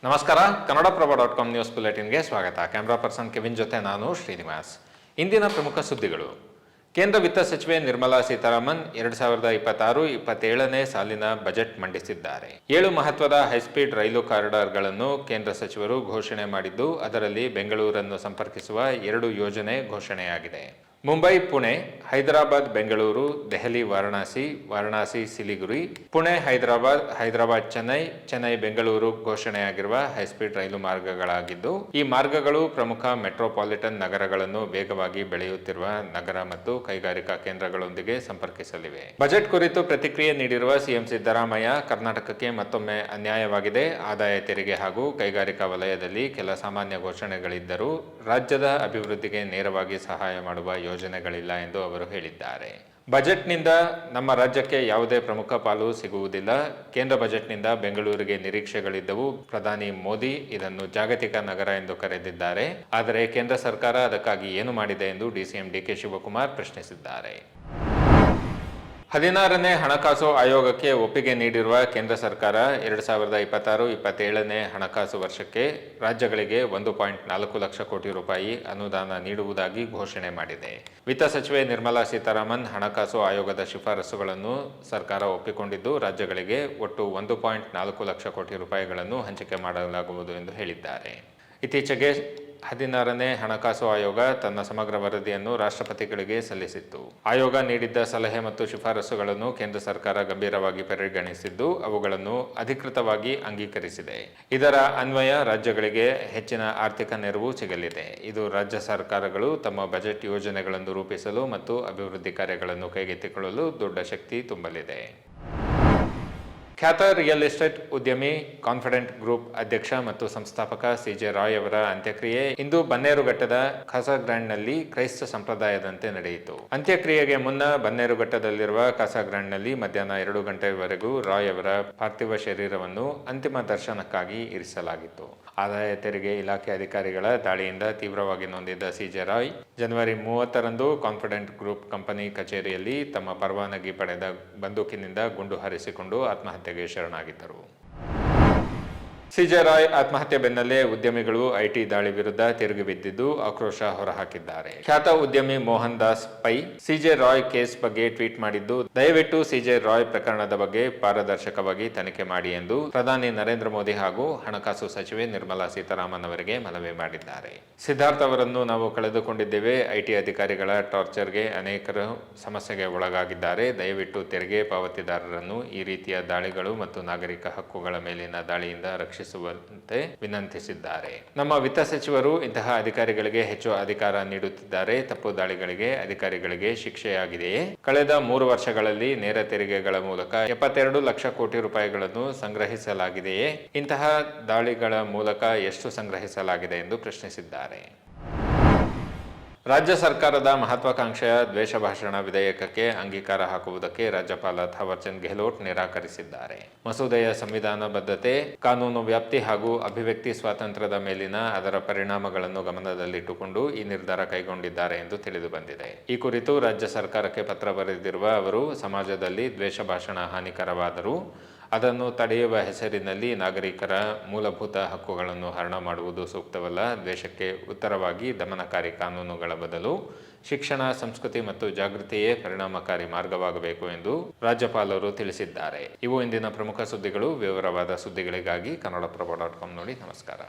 ನಮಸ್ಕಾರ. ಕನ್ನಡಪ್ರಭ.com ನ್ಯೂಸ್ ಬುಲೆಟಿನ್ಗೆ ಸ್ವಾಗತ. Camera person Kevin ಜೊತೆ ನಾನು ಶ್ರೀನಿವಾಸ್. ಇಂದಿನ ಪ್ರಮುಖ ಸುದ್ದಿಗಳು. ಕೇಂದ್ರ ವಿತ್ತ ಸಚಿವೆ ನಿರ್ಮಲಾ ಸೀತಾರಾಮನ್ 2026-27ನೇ ಸಾಲಿನ ಬಜೆಟ್ ಮಂಡಿಸಿದ್ದಾರೆ. 7 ಮಹತ್ವದ ಹೈಸ್ಪೀಡ್ ರೈಲು ಕಾರಿಡಾರ್ಗಳನ್ನು ಕೇಂದ್ರ ಸಚಿವರು ಘೋಷಣೆ ಮಾಡಿದ್ದು, ಅದರಲ್ಲಿ ಬೆಂಗಳೂರನ್ನು ಸಂಪರ್ಕಿಸುವ 2 ಯೋಜನೆ ಘೋಷಣೆಯಾಗಿದೆ. ಮುಂಬೈ ಪುಣೆ, ಹೈದರಾಬಾದ್ ಬೆಂಗಳೂರು, ದೆಹಲಿ ವಾರಣಾಸಿ, ವಾರಣಾಸಿ ಸಿಲಿಗುರಿ, ಪುಣೆ ಹೈದರಾಬಾದ್, ಹೈದರಾಬಾದ್ ಚೆನ್ನೈ, ಚೆನ್ನೈ ಬೆಂಗಳೂರು ಘೋಷಣೆಯಾಗಿರುವ ಹೈಸ್ಪೀಡ್ ರೈಲು ಮಾರ್ಗಗಳಾಗಿದ್ದು, ಈ ಮಾರ್ಗಗಳು ಪ್ರಮುಖ ಮೆಟ್ರೋಪಾಲಿಟನ್ ನಗರಗಳನ್ನು ವೇಗವಾಗಿ ಬೆಳೆಯುತ್ತಿರುವ ನಗರ ಮತ್ತು ಕೈಗಾರಿಕಾ ಕೇಂದ್ರಗಳೊಂದಿಗೆ ಸಂಪರ್ಕಿಸಲಿವೆ. ಬಜೆಟ್ ಕುರಿತು ಪ್ರತಿಕ್ರಿಯೆ ನೀಡಿರುವ ಸಿಎಂ ಸಿದ್ದರಾಮಯ್ಯ, ಕರ್ನಾಟಕಕ್ಕೆ ಮತ್ತೊಮ್ಮೆ ಅನ್ಯಾಯವಾಗಿದೆ. ಆದಾಯ ತೆರಿಗೆ ಹಾಗೂ ಕೈಗಾರಿಕಾ ವಲಯದಲ್ಲಿ ಕೆಲ ಸಾಮಾನ್ಯ ಘೋಷಣೆಗಳಿದ್ದರೂ ರಾಜ್ಯದ ಅಭಿವೃದ್ಧಿಗೆ ನೇರವಾಗಿ ಸಹಾಯ ಮಾಡುವ ಯೋಜನೆಗಳಿಲ್ಲ ಎಂದು ಅವರು ಹೇಳಿದ್ದಾರೆ. ಬಜೆಟ್ನಿಂದ ನಮ್ಮ ರಾಜ್ಯಕ್ಕೆ ಯಾವುದೇ ಪ್ರಮುಖ ಪಾಲು ಸಿಗುವುದಿಲ್ಲ. ಕೇಂದ್ರ ಬಜೆಟ್ನಿಂದ ಬೆಂಗಳೂರಿಗೆ ನಿರೀಕ್ಷೆಗಳಿದ್ದವು. ಪ್ರಧಾನಿ ಮೋದಿ ಇದನ್ನು ಜಾಗತಿಕ ನಗರ ಎಂದು ಕರೆದಿದ್ದಾರೆ. ಆದರೆ ಕೇಂದ್ರ ಸರ್ಕಾರ ಅದಕ್ಕಾಗಿ ಏನು ಮಾಡಿದೆ ಎಂದು ಡಿಸಿಎಂ ಡಿಕೆ ಶಿವಕುಮಾರ್ ಪ್ರಶ್ನಿಸಿದ್ದಾರೆ. 16ನೇ ಹಣಕಾಸು ಆಯೋಗಕ್ಕೆ ಒಪ್ಪಿಗೆ ನೀಡಿರುವ ಕೇಂದ್ರ ಸರ್ಕಾರ 2026-27ನೇ ಹಣಕಾಸು ವರ್ಷಕ್ಕೆ ರಾಜ್ಯಗಳಿಗೆ 1.4 ಲಕ್ಷ ಕೋಟಿ ರೂಪಾಯಿ ಅನುದಾನ ನೀಡುವುದಾಗಿ ಘೋಷಣೆ ಮಾಡಿದೆ. ವಿತ್ತ ಸಚಿವೆ ನಿರ್ಮಲಾ ಸೀತಾರಾಮನ್ ಹಣಕಾಸು ಆಯೋಗದ ಶಿಫಾರಸುಗಳನ್ನು ಸರ್ಕಾರ ಒಪ್ಪಿಕೊಂಡಿದ್ದು, ರಾಜ್ಯಗಳಿಗೆ ಒಟ್ಟು 1.4 ಲಕ್ಷ ಕೋಟಿ ರೂಪಾಯಿಗಳನ್ನು ಹಂಚಿಕೆ ಮಾಡಲಾಗುವುದು ಎಂದು ಹೇಳಿದ್ದಾರೆ. ಇತ್ತೀಚೆಗೆ 16ನೇ ಹಣಕಾಸು ಆಯೋಗ ತನ್ನ ಸಮಗ್ರ ವರದಿಯನ್ನು ರಾಷ್ಟ್ರಪತಿಗಳಿಗೆ ಸಲ್ಲಿಸಿತ್ತು. ಆಯೋಗ ನೀಡಿದ್ದ ಸಲಹೆ ಮತ್ತು ಶಿಫಾರಸುಗಳನ್ನು ಕೇಂದ್ರ ಸರ್ಕಾರ ಗಂಭೀರವಾಗಿ ಪರಿಗಣಿಸಿದ್ದು, ಅವುಗಳನ್ನು ಅಧಿಕೃತವಾಗಿ ಅಂಗೀಕರಿಸಿದೆ. ಇದರ ಅನ್ವಯ ರಾಜ್ಯಗಳಿಗೆ ಹೆಚ್ಚಿನ ಆರ್ಥಿಕ ನೆರವು ಸಿಗಲಿದೆ. ಇದು ರಾಜ್ಯ ಸರ್ಕಾರಗಳು ತಮ್ಮ ಬಜೆಟ್ ಯೋಜನೆಗಳನ್ನು ರೂಪಿಸಲು ಮತ್ತು ಅಭಿವೃದ್ಧಿ ಕಾರ್ಯಗಳನ್ನು ಕೈಗೆತ್ತಿಕೊಳ್ಳಲು ದೊಡ್ಡ ಶಕ್ತಿ ತುಂಬಲಿದೆ. ಖ್ಯಾತ ರಿಯಲ್ ಎಸ್ಟೇಟ್ ಉದ್ಯಮಿ, ಕಾನ್ಫಿಡೆಂಟ್ ಗ್ರೂಪ್ ಅಧ್ಯಕ್ಷ ಮತ್ತು ಸಂಸ್ಥಾಪಕ ಸಿಜೆ ರಾಯ್ ಅವರ ಅಂತ್ಯಕ್ರಿಯೆ ಇಂದು ಬನ್ನೇರುಘಟ್ಟದ ಕಾಸಾಗ್ರಾಂಡ್ನಲ್ಲಿ ಕ್ರೈಸ್ತ ಸಂಪ್ರದಾಯದಂತೆ ನಡೆಯಿತು. ಅಂತ್ಯಕ್ರಿಯೆಗೆ ಮುನ್ನ ಬನ್ನೇರುಘಟ್ಟದಲ್ಲಿರುವ ಕಾಸಾಗ್ರಾಂಡ್ನಲ್ಲಿ ಮಧ್ಯಾಹ್ನ 2 ಗಂಟೆವರೆಗೂ ರಾಯ್ ಅವರ ಪಾರ್ಥಿವ ಶರೀರವನ್ನು ಅಂತಿಮ ದರ್ಶನಕ್ಕಾಗಿ ಇರಿಸಲಾಗಿತ್ತು. ಆದಾಯ ತೆರಿಗೆ ಇಲಾಖೆ ಅಧಿಕಾರಿಗಳ ದಾಳಿಯಿಂದ ತೀವ್ರವಾಗಿ ನೊಂದಿದ್ದ ಸಿಜೆ ರಾಯ್ ಜನವರಿ 30ರಂದು ಕಾನ್ಫಿಡೆಂಟ್ ಗ್ರೂಪ್ ಕಂಪನಿ ಕಚೇರಿಯಲ್ಲಿ ತಮ್ಮ ಪರವಾನಗಿ ಪಡೆದ ಬಂದೂಕಿನಿಂದ ಗುಂಡು ಹಾರಿಸಿಕೊಂಡು ಆತ್ಮಹತ್ಯೆಗೆ ಶರಣಾಗಿದ್ದರು. ಸಿಜೆ ರಾಯ್ ಆತ್ಮಹತ್ಯೆ ಬೆನ್ನಲ್ಲೇ ಉದ್ಯಮಿಗಳು ಐಟಿ ದಾಳಿ ವಿರುದ್ಧ ತಿರುಗಿ ಬಿದ್ದಿದ್ದು ಆಕ್ರೋಶ ಹೊರಹಾಕಿದ್ದಾರೆ. ಖ್ಯಾತ ಉದ್ಯಮಿ Mohandas Pai CJ Roy case ಬಗ್ಗೆ ಟ್ವೀಟ್ ಮಾಡಿದ್ದು, ದಯವಿಟ್ಟು ಸಿಜೆ ರಾಯ್ ಪ್ರಕರಣದ ಬಗ್ಗೆ ಪಾರದರ್ಶಕವಾಗಿ ತನಿಖೆ ಮಾಡಿ ಎಂದು ಪ್ರಧಾನಿ ನರೇಂದ್ರ ಮೋದಿ ಹಾಗೂ ಹಣಕಾಸು ಸಚಿವೆ ನಿರ್ಮಲಾ ಸೀತಾರಾಮನ್ ಅವರಿಗೆ ಮನವಿ ಮಾಡಿದ್ದಾರೆ. ಸಿದ್ಧಾರ್ಥ್ ಅವರನ್ನು ನಾವು ಕಳೆದುಕೊಂಡಿದ್ದೇವೆ. ಐಟಿ ಅಧಿಕಾರಿಗಳ ಟಾರ್ಚರ್ಗೆ ಅನೇಕರು ಸಮಸ್ಯೆಗೆ ಒಳಗಾಗಿದ್ದಾರೆ. ದಯವಿಟ್ಟು ತೆರಿಗೆ ಪಾವತಿದಾರರನ್ನು ಈ ರೀತಿಯ ದಾಳಿಗಳು ಮತ್ತು ನಾಗರಿಕ ಹಕ್ಕುಗಳ ಮೇಲಿನ ದಾಳಿಯಿಂದ ರಕ್ಷಿಸುವಂತೆ ವಿನಂತಿಸಿದ್ದಾರೆ. ನಮ್ಮ ವಿತ್ತ ಸಚಿವರು ಇಂತಹ ಅಧಿಕಾರಿಗಳಿಗೆ ಹೆಚ್ಚು ಅಧಿಕಾರ ನೀಡುತ್ತಿದ್ದಾರೆ. ತಪ್ಪು ದಾಳಿಗಳಿಗೆ ಅಧಿಕಾರಿಗಳಿಗೆ ಶಿಕ್ಷೆಯಾಗಿದೆಯೇ? ಕಳೆದ 3 ವರ್ಷಗಳಲ್ಲಿ ನೇರ ತೆರಿಗೆಗಳ ಮೂಲಕ 72 ಲಕ್ಷ ಕೋಟಿ ರೂಪಾಯಿಗಳನ್ನು ಸಂಗ್ರಹಿಸಲಾಗಿದೆಯೇ? ಇಂತಹ ದಾಳಿಗಳ ಮೂಲಕ ಎಷ್ಟು ಸಂಗ್ರಹಿಸಲಾಗಿದೆ ಎಂದು ಪ್ರಶ್ನಿಸಿದ್ದಾರೆ. ರಾಜ್ಯ ಸರ್ಕಾರದ ಮಹತ್ವಾಕಾಂಕ್ಷೆಯ ದ್ವೇಷ ಭಾಷಣ ವಿಧೇಯಕಕ್ಕೆ ಅಂಗೀಕಾರ ಹಾಕುವುದಕ್ಕೆ ರಾಜ್ಯಪಾಲ ಥಾವರ್ಚಂದ್ ಗೆಹ್ಲೋಟ್ ನಿರಾಕರಿಸಿದ್ದಾರೆ. ಮಸೂದೆಯ ಸಂವಿಧಾನಬದ್ಧತೆ, ಕಾನೂನು ವ್ಯಾಪ್ತಿ ಹಾಗೂ ಅಭಿವ್ಯಕ್ತಿ ಸ್ವಾತಂತ್ರ್ಯದ ಮೇಲಿನ ಅದರ ಪರಿಣಾಮಗಳನ್ನು ಗಮನದಲ್ಲಿಟ್ಟುಕೊಂಡು ಈ ನಿರ್ಧಾರ ಕೈಗೊಂಡಿದ್ದಾರೆ ಎಂದು ತಿಳಿದು ಬಂದಿದೆ. ಈ ಕುರಿತು ರಾಜ್ಯ ಸರ್ಕಾರಕ್ಕೆ ಪತ್ರ ಬರೆದಿರುವ ಅವರು, ಸಮಾಜದಲ್ಲಿ ದ್ವೇಷ ಭಾಷಣ ಹಾನಿಕರವಾದರೂ ಅದನ್ನು ತಡೆಯುವ ಹೆಸರಿನಲ್ಲಿ ನಾಗರಿಕರ ಮೂಲಭೂತ ಹಕ್ಕುಗಳನ್ನು ಹರಣ ಮಾಡುವುದು ಸೂಕ್ತವಲ್ಲ. ದ್ವೇಷಕ್ಕೆ ಉತ್ತರವಾಗಿ ದಮನಕಾರಿ ಕಾನೂನುಗಳ ಬದಲು ಶಿಕ್ಷಣ, ಸಂಸ್ಕೃತಿ ಮತ್ತು ಜಾಗೃತಿಯೇ ಪರಿಣಾಮಕಾರಿ ಮಾರ್ಗವಾಗಬೇಕು ಎಂದು ರಾಜ್ಯಪಾಲರು ತಿಳಿಸಿದ್ದಾರೆ. ಇವು ಇಂದಿನ ಪ್ರಮುಖ ಸುದ್ದಿಗಳು. ವಿವರವಾದ ಸುದ್ದಿಗಳಿಗಾಗಿ ಕನ್ನಡಪ್ರಭ.com ನೋಡಿ. ನಮಸ್ಕಾರ.